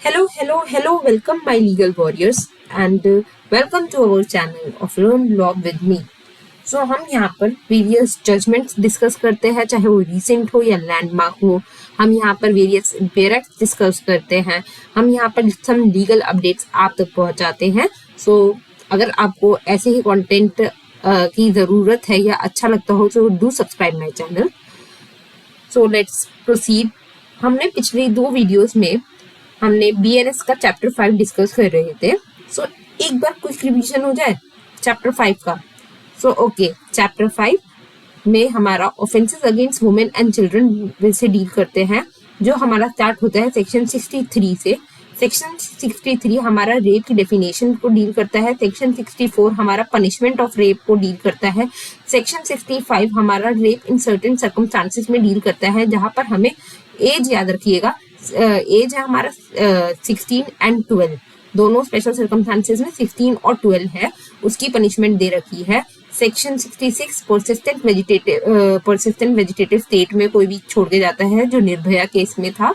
Hello, welcome my legal warriors and welcome to our channel of Learn Law with me. So हम यहाँ पर various judgements discuss करते हैं, चाहे वो रिसेंट हो या लैंडमार्क हो. हम यहाँ पर वेरियस इम्पेयर्स डिस्कस करते हैं. हम यहाँ पर सम लीगल अपडेट्स आप तक पहुँचाते हैं. सो अगर आपको ऐसे ही कंटेंट की ज़रूरत है या अच्छा लगता हो तो do subscribe my channel. So let's proceed. हमने पिछले 2 वीडियोस में हमने BNS का चैप्टर 5 डिस्कस कर रहे थे. सो एक बार क्विक रिवीजन हो जाए चैप्टर 5 का. सो ओके, चैप्टर 5 में हमारा offences against women and children से डील करते हैं, जो हमारा स्टार्ट होता है सेक्शन 63 से. सेक्शन 63 हमारा रेप की डेफिनेशन को डील करता है. सेक्शन 64 हमारा पनिशमेंट ऑफ रेप को डील करता है. सेक्शन 65 हमारा रेप इन सर्टेन सर्कमस्टांसेस में डील करता है, जहां पर हमें एज याद रखिएगा. एज है हमारा 16 एंड 12, दोनों स्पेशल सर्कमस्टांसेस में 16 और 12 है, उसकी पनिशमेंट दे रखी है. सेक्शन 66 परसिस्टेंट वेजिटेटिव स्टेट में कोई भी छोड़ के जाता है, जो निर्भया केस में था,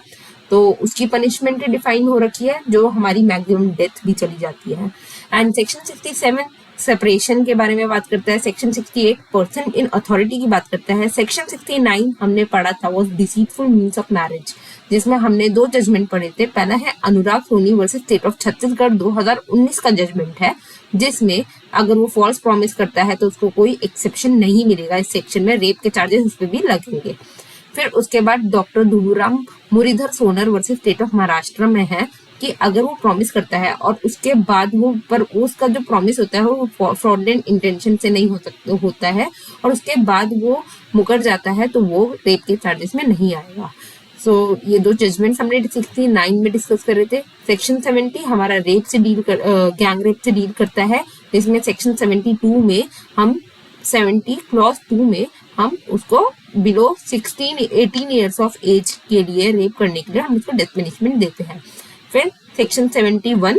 तो उसकी पनिशमेंट डिफाइन हो रखी है, जो हमारी मैक्सिमम डेथ भी चली जाती है. एंड सेक्शन 67 सेपरेशन के बारे में बात करता है. सेक्शन 68 पर्सन इन अथॉरिटी की बात करता है. सेक्शन 69 हमने पढ़ा था वो डिसीटफुल मीन्स ऑफ मैरिज, जिसमें हमने 2 जजमेंट पढ़े थे. पहला है Anurag Soni versus state of Chhattisgarh 2019 का जजमेंट है, जिसमें अगर वो फॉल्स प्रॉमिस करता है तो उसको कोई एक्सेप्शन नहीं मिलेगा. इस सेक्शन में रेप के चार्जेस उस पर भी लगेंगे. फिर उसके बाद doctor Duburam Muralidhar Sonar versus state of Maharashtra में है कि अगर वो प्रॉमिस करता है और उसके बाद वो पर उसका जो प्रॉमिस होता है वो फ्रॉडलेंट इंटेंशन से नहीं होता है और उसके बाद वो मुकर जाता है, तो वो रेप के चार्जेस में नहीं आएगा. सो ये 2 जजमेंट्स हमने 69 में डिस्कस कर रहे थे. सेक्शन 70 हमारा रेप से गैंग रेप से डील करता है, जिसमें सेक्शन 72 में हम 70 क्लॉज 2 में हम उसको बिलो 18 ईयर्स ऑफ एज के लिए रेप करने के लिए हम उसको डेथ पनिशमेंट देते हैं. फिर सेक्शन 71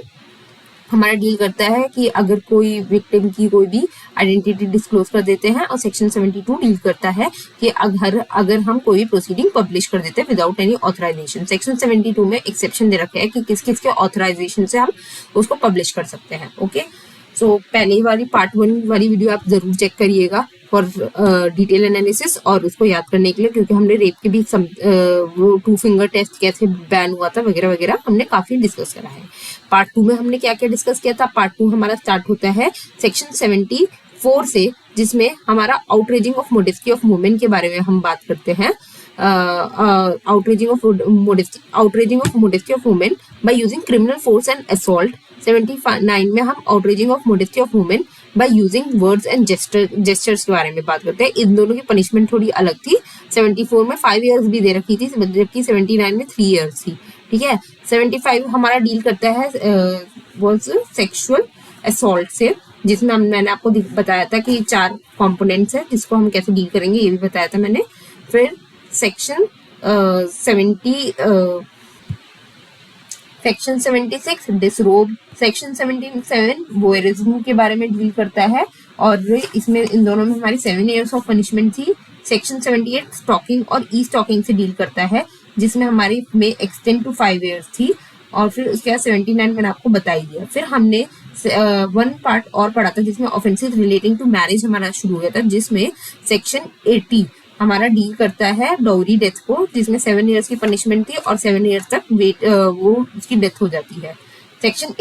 हमारा डील करता है कि अगर कोई विक्टिम की कोई भी आइडेंटिटी डिस्क्लोज कर देते हैं, और सेक्शन 72 डील करता है कि अगर हम कोई प्रोसीडिंग पब्लिश कर देते हैं विदाउट एनी ऑथराइजेशन. सेक्शन 72 में एक्सेप्शन दे रखे हैं कि किस किस के ऑथराइजेशन से हम उसको पब्लिश कर सकते हैं. ओके, सो पहले वाली पार्ट 1 वाली वीडियो आप जरूर चेक करिएगा फॉर डिटेल एनालिसिस और उसको याद करने के लिए, क्योंकि हमने रेप के भी वो 2 फिंगर टेस्ट कैसे बैन हुआ था वगैरह वगैरह हमने काफी डिस्कस करा है. पार्ट 2 में हमने क्या क्या डिस्कस किया था. पार्ट 2 हमारा स्टार्ट होता है सेक्शन 74 से, जिसमें हमारा outraging of modesty of women के बारे में हम बात करते हैं. Outraging of modesty of women by using criminal force and assault. 79 में हम outraging of modesty of women by using words and gestures के बारे में बात करते हैं. इन दोनों की पनिशमेंट थोड़ी अलग थी. 74 में 5 इयर्स भी दे रखी थी, जबकि 79 में 3 इयर्स थी. ठीक है. 75 हमारा डील करता है सेक्सुअल असॉल्ट से, जिसमें मैंने आपको बताया था कि 4 कंपोनेंट्स है जिसको हम कैसे डील करेंगे, ये भी बताया था मैंने. फिर सेक्शन 76 डिसरोब. सेक्शन 77 वोयरिज्म के बारे में डील करता है, और इसमें इन दोनों में हमारी 7 इयर्स ऑफ पनिशमेंट थी. सेक्शन 78 स्टॉकिंग और ई स्टॉकिंग से डील करता है, जिसमें हमारी में एक्सटेंड टू 5 इयर्स थी. और फिर उसके बाद 79 मैंने आपको बता ही दिया. फिर हमने 1 पार्ट और पढ़ा था जिसमें ऑफेंसेस रिलेटिंग टू मैरिज हमारा शुरू हो गया था, जिसमें सेक्शन 80 हमारा डील करता है डॉवरी डेथ को, जिसमें 7 इयर्स की पनिशमेंट थी और 7 इयर्स तक वो उसकी डेथ हो जाती है. सेक्शन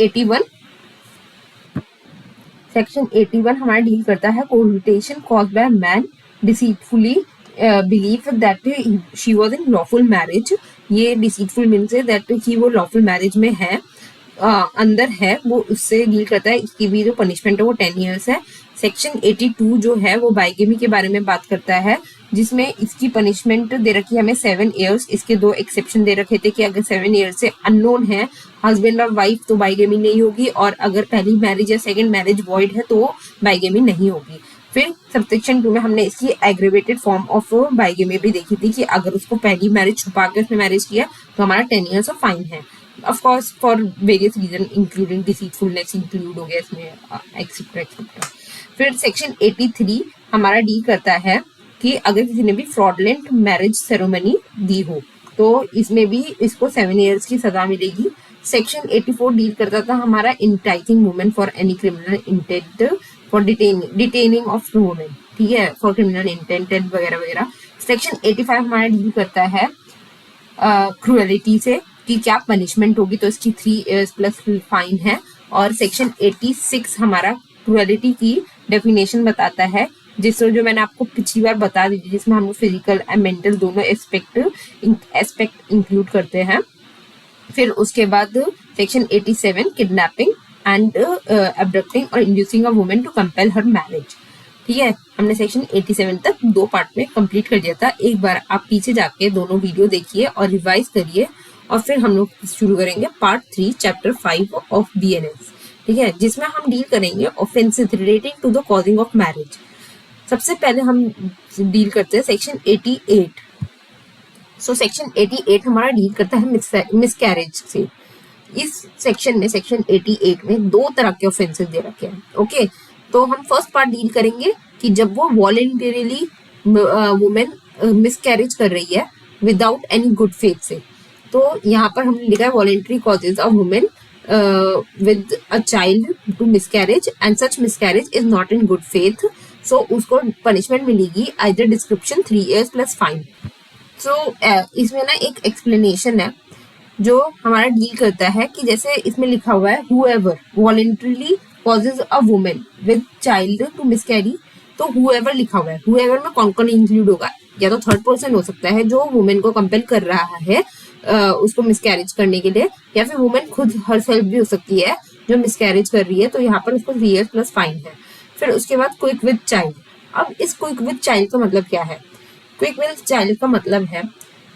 81 हमारा डील करता है cohabitation caused by man deceitfully believe that she was in lawful marriage. ये डिसीटफुल मीन्स है दैट ही वो लॉफुल मैरिज में है, अंदर है, वो उससे डील करता है. इसकी भी जो पनिशमेंट है वो 10 इयर्स है. सेक्शन 82 जो है वो बाइगेमी के बारे में बात करता है, जिसमें इसकी पनिशमेंट दे रखी है हमें 7 इयर्स. इसके 2 एक्सेप्शन दे रखे थे कि अगर 7 इयर्स से अननोन है हस्बैंड और वाइफ तो बाइगेमी नहीं होगी, और अगर पहली मैरिज या सेकंड मैरिज वॉइड है तो बाइगेमी नहीं होगी. फिर सबसेक्शन 2 में हमने इसकी एग्रेवेटेड फॉर्म ऑफ बाइगेमी भी देखी थी कि अगर उसको पहली मैरिज छुपा के उसने मैरिज किया तो हमारा 10 इयर्स ऑफ फाइन है. Of course for various reason including deceitfulness include हो गया इसमें, एक्सेट्रा एक्सेट्रा. फिर सेक्शन 83 हमारा डील करता है कि अगर किसी ने भी फ्रॉडलेंट मैरिज सेरेमनी दी हो तो इसमें भी इसको 7 इयर्स की सजा मिलेगी. सेक्शन 84 डील करता था हमारा enticing women for any criminal intent for detaining of women, ठीक है, फॉर क्रिमिनल इंटेंट वगैरह वगैरह। सेक्शन 85 हमारा डील करता है क्रूएलिटी से कि क्या पनिशमेंट होगी, तो इसकी 3 years प्लस फाइन है। और सेक्शन 86 हमारा क्रूएलिटी की डेफिनेशन बताता है, जिसमें जो मैंने आपको पिछली बार बता दी थी, जिसमें हम फिजिकल एंड मेंटल दोनों एस्पेक्ट इंक्लूड करते हैं। फिर उसके बाद सेक्शन 87 किडनैपिंग एंड अबडक्टिंग और inducing a women to compel her marriage, ठीक है। हमने सेक्शन 87 तक 2 पार्ट में कंप्लीट कर दिया था। एक बार आप पीछे जाके दोनों वीडियो देखिए और रिवाइज करिए, और फिर हम लोग शुरू करेंगे पार्ट 3 चैप्टर 5 ऑफ BNS, ठीक है, जिसमें हम डील करेंगे offences relating to the causing of marriage. सबसे पहले हम डील करते हैं सेक्शन 88। सेक्शन 88 हमारा डील करता है मिसकैरेज से। इस सेक्शन में, सेक्शन 88 में 2 तरह के ऑफेंसेस दे रखे हैं, ओके। तो हम फर्स्ट पार्ट डील करेंगे कि जब वो वॉलेंटरीली वुमेन मिसकैरेज कर रही है विदाउट एनी गुड फेथ से। तो यहाँ पर हमने लिखा है voluntary causes of women with a child to miscarriage and such miscarriage is not in good faith, so उसको punishment मिलेगी either description 3 years plus fine। इसमें ना एक explanation है जो हमारा डील करता है कि जैसे इसमें लिखा हुआ है whoever voluntarily causes a woman with child to miscarry, तो whoever लिखा हुआ है, whoever में कौन कौन इंक्लूड होगा, या तो थर्ड पर्सन हो सकता है जो वुमेन को कंपेल कर रहा है उसको मिसकैरेज करने के लिए, या फिर वुमेन खुद हर सेल्फ भी हो सकती है जो मिसकैरेज कर रही है, तो यहाँ पर उसको 3 years प्लस फाइन है। फिर उसके बाद क्विक विद चाइल्ड। अब इस क्विक विद चाइल्ड का मतलब क्या है? क्विक विद चाइल्ड का मतलब है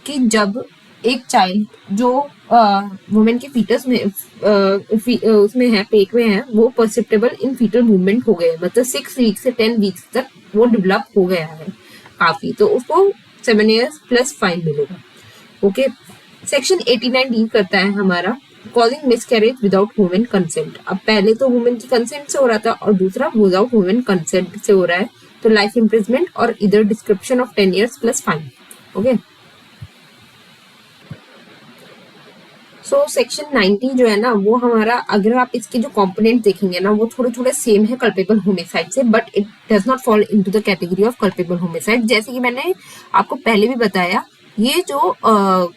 कि जब एक चाइल्ड जो वुमेन के फीटस में उसमें है, पेट में है, वो परसेप्टेबल इन फीटल मूवमेंट हो गए, मतलब 6 वीक से 10 वीक्स तक वो डेवलप हो गया है काफी, तो उसको 7 years प्लस फाइन मिलेगा, ओके। सेक्शन 89 डील करता है हमारा causing miscarriage without women consent. अब पहले तो वुमेन की कंसेंट से हो रहा था और दूसरा विदाउट वुमेन कंसेंट से हो रहा है, तो लाइफ इम्प्रिजमेंट और इधर description of 10 years plus fine, okay. Section 90 जो है ना, वो हमारा, अगर आप इसके जो कंपोनेंट देखेंगे ना, वो थोड़े थोड़े सेम है कल्पेबल होमिसाइड से, but it does not fall into the category of culpable homicide. जैसे कि मैंने आपको पहले भी बताया, ये जो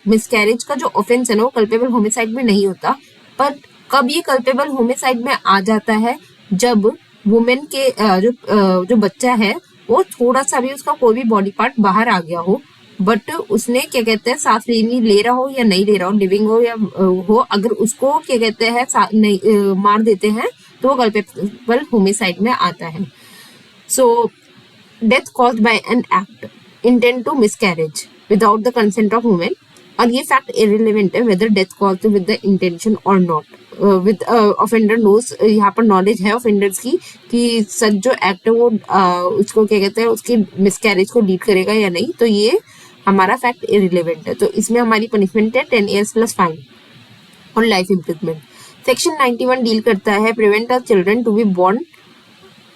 मिसकैरेज का जो ऑफेंस है ना, वो कल्पेबल होमिसाइड में नहीं होता, पर कब ये कल्पेबल होमिसाइड में आ जाता है, जब वुमेन के जो बच्चा है वो थोड़ा सा भी उसका कोई भी बॉडी पार्ट बाहर आ गया हो, बट उसने क्या कहते हैं सांस ले रहा हो या नहीं ले रहा हो, लिविंग हो या हो, अगर उसको क्या कहते हैं नहीं मार देते हैं, तो वो कल्पेबल होमिसाइड में आता है। Death caused by an act intent to miscarriage without the consent of women, और ये फैक्ट इररिलेवेंट है whether death caused with the intention और नॉट, विद ऑफेंडर नोज, यहाँ पर नॉलेज है ऑफेंडर्स की कि सच जो एक्ट है वो उसको क्या कहते हैं उसकी मिसकैरेज को लीड करेगा या नहीं, तो ये हमारा फैक्ट इररिलेवेंट है। तो इसमें हमारी पनिशमेंट है 10 years प्लस फाइन और लाइफ इम्प्रिजमेंट। सेक्शन 91 डील करता है prevent a children to be born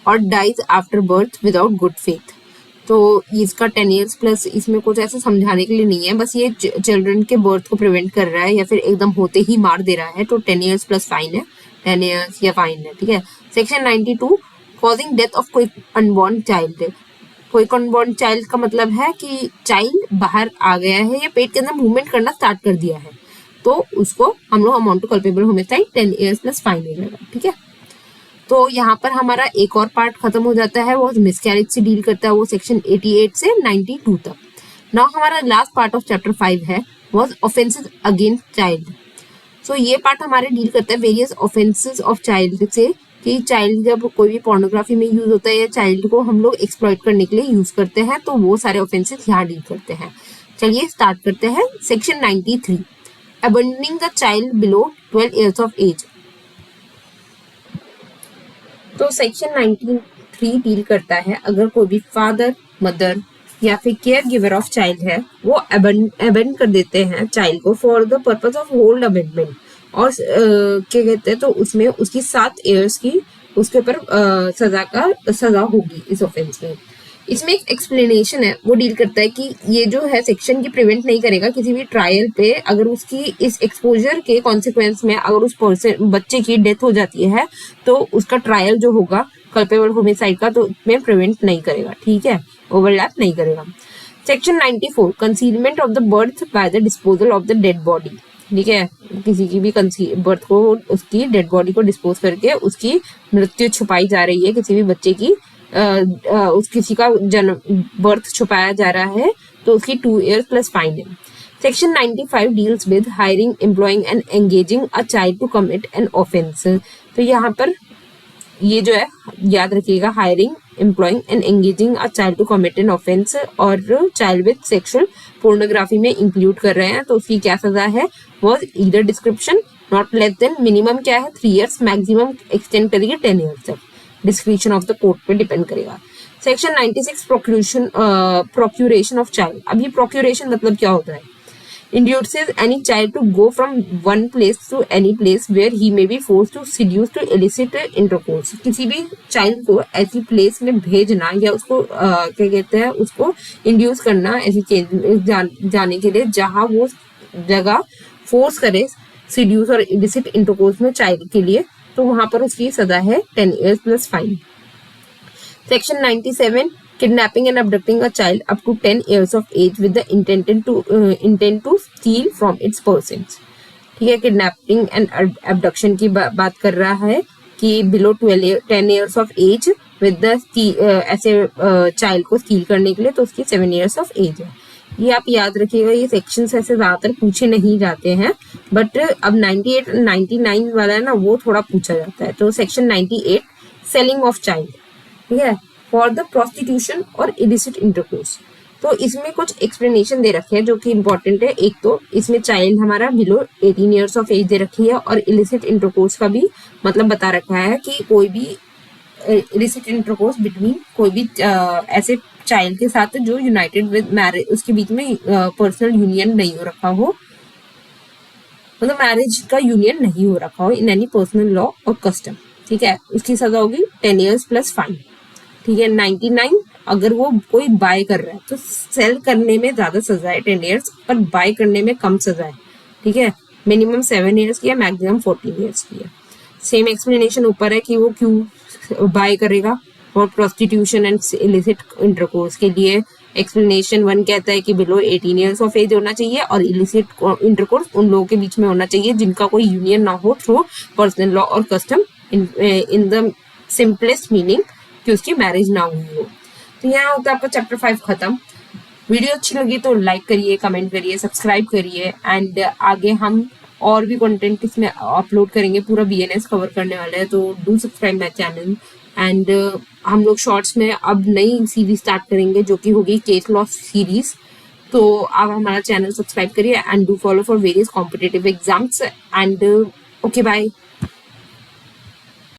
और dies after birth without good faith. तो इसका 10 years प्लस, इसमें कुछ ऐसा समझाने के लिए नहीं है, बस ये चिल्ड्रन के बर्थ को प्रिवेंट कर रहा है या फिर एकदम होते ही मार दे रहा है, तो 10 years प्लस फाइन है, 10 years या फाइन है, ठीक है। सेक्शन 92 कॉजिंग डेथ ऑफ कोई अनबॉर्न चाइल्ड। कोई अनबॉर्न चाइल्ड का मतलब है कि चाइल्ड बाहर आ गया है या पेट के अंदर मूवमेंट करना स्टार्ट कर दिया है, तो उसको हम लोग amount to culpable homicide 10 years plus fine हो जाएगा, ठीक है। तो यहाँ पर हमारा एक और पार्ट खत्म हो जाता है, वो मिसकैरेज से डील करता है, वो सेक्शन 88 से 92 तक। नाउ हमारा लास्ट पार्ट ऑफ चैप्टर 5 है वाज ऑफेंसेस अगेंस्ट चाइल्ड। ये पार्ट हमारे डील करता है वेरियस ऑफेंसेस ऑफ चाइल्ड से, कि चाइल्ड जब कोई भी पोर्नोग्राफी में यूज होता है या चाइल्ड को हम लोग एक्सप्लॉइट करने के लिए यूज करते हैं, तो वो सारे ऑफेंसेस यहाँ डील करते हैं। चलिए स्टार्ट करते हैं। Section 93 abandoning the child below 12 years of age. तो सेक्शन 93 डील करता है अगर कोई भी फादर, मदर या फिर केयर गिवर ऑफ चाइल्ड है, वो अबेंड कर देते हैं चाइल्ड को for the purpose of hold abandonment, और क्या कहते हैं, तो उसमें उसकी 7 years की उसके ऊपर सजा होगी इस ऑफेंस में। इसमें एक एक्सप्लेनेशन है, वो डील करता है कि ये जो है सेक्शन की प्रिवेंट नहीं करेगा किसी भी ट्रायल पे अगर उसकी इस एक्सपोजर के कॉन्सिक्वेंस में अगर उस पर्सन बच्चे की डेथ हो जाती है तो उसका ट्रायल जो होगा कल्पेबल होमिसाइड का तो उसमें प्रिवेंट नहीं करेगा, ठीक है, ओवरलैप नहीं करेगा। Section 94 concealment of the birth by the disposal of the dead body, ठीक है, किसी की भी बर्थ को उसकी डेड बॉडी को डिस्पोज करके उसकी मृत्यु छुपाई जा रही है, किसी भी बच्चे की उस किसी का जन्म बर्थ छुपाया जा रहा है तो उसकी 2 years प्लस फाइन है। Section 95 deals with hiring, employing and engaging a child to commit an offence. तो यहाँ पर ये जो है याद रखिएगा, hiring, employing and engaging a child to commit an offence और चाइल्ड विद सेक्सुअल पोर्नोग्राफी में इंक्लूड कर रहे हैं तो उसकी क्या सजा है, was either description not less than, minimum क्या है 3 years, मैक्सिमम एक्सटेंड करेगी 10 years तक, डिस्क्रिप्शन ऑफ द कोर्ट पे डिपेंड करेगा। Section 96 procuration of child. अभी प्रोक्यूरेशन मतलब क्या होता है, induces any child to go from one place to any place where he may be forced to seduce to illicit intercourse। किसी भी child को ऐसी प्लेस में भेजना या उसको क्या कहते हैं उसको इंड्यूस करना ऐसी जाने के लिए जहां वो जगह फोर्स करे सीड्यूस और इलिसिट इंटरकोर्स में चाइल्ड के लिए, तो वहां पर उसकी सजा है 10 years plus fine. Section 97 kidnapping and abducting a child up to 10 years of age with the intent to steal from its persons, ठीक है, किडनैपिंग एंड abduction की बात कर रहा है कि below 10 years of age with the ऐसे child को स्टील करने के लिए तो उसकी 7 years of age है। ये आप याद रखिएगा, ये सेक्शंस ऐसे ज्यादातर पूछे नहीं जाते हैं बट अब 98 99 वाला है ना वो थोड़ा पूछा जाता है। तो सेक्शन 98 सेलिंग ऑफ चाइल्ड, ठीक है, फॉर द प्रोस्टिट्यूशन और इलिसिट इंटरकोर्स। तो इसमें कुछ एक्सप्लेनेशन दे रखे हैं जो कि इंपॉर्टेंट है। एक तो इसमें चाइल्ड हमारा बिलो 18 years ऑफ एज दे रखी है और इलिसिट इंटरकोर्स का भी मतलब बता रखा है कि कोई भी इलिसिट इंटरकोर्स बिटवीन कोई भी ऐसे चाइल्ड के साथ जो यूनाइटेड विद मैरिज, उसके बीच में पर्सनल यूनियन नहीं हो रखा हो, मतलब मैरिज का यूनियन नहीं हो रखा हो इन एनी पर्सनल लॉ और कस्टम, ठीक है, उसकी सजा होगी 10 years प्लस फाइन, ठीक है। 99 अगर वो कोई बाय कर रहा है तो सेल करने में ज्यादा सजा है 10 years पर बाय करने में कम सजा है, ठीक है, मिनिमम 7 years की है, मैक्सिमम 14 years की है। सेम एक्सप्लेनेशन ऊपर है कि वो क्यों बाय करेगा और प्रोस्टिट्यूशन एंड इलिसिट इंटरकोर्स के लिए एक्सप्लेनेशन 1 कहता है कि बिलो 18 years ऑफ एज होना चाहिए और इलिसिट इंटरकोर्स उन लोगों के बीच में होना चाहिए जिनका कोई यूनियन ना हो थ्रू पर्सनल लॉ और custom in the simplest meaning कि उसकी मैरिज ना हुई हो। तो यहाँ होता है आपका चैप्टर 5 खत्म। वीडियो अच्छी लगी तो लाइक करिए, कमेंट करिए, सब्सक्राइब करिए एंड आगे हम और भी कंटेंट इसमें अपलोड करेंगे, पूरा BNS कवर करने वाला है तो do subscribe my channel and हम लोग शॉर्ट्स में अब नई सीरीज स्टार्ट करेंगे जो कि होगी केस लॉ सीरीज। तो आप हमारा चैनल सब्सक्राइब करिए and do follow for various competitive exams and okay bye.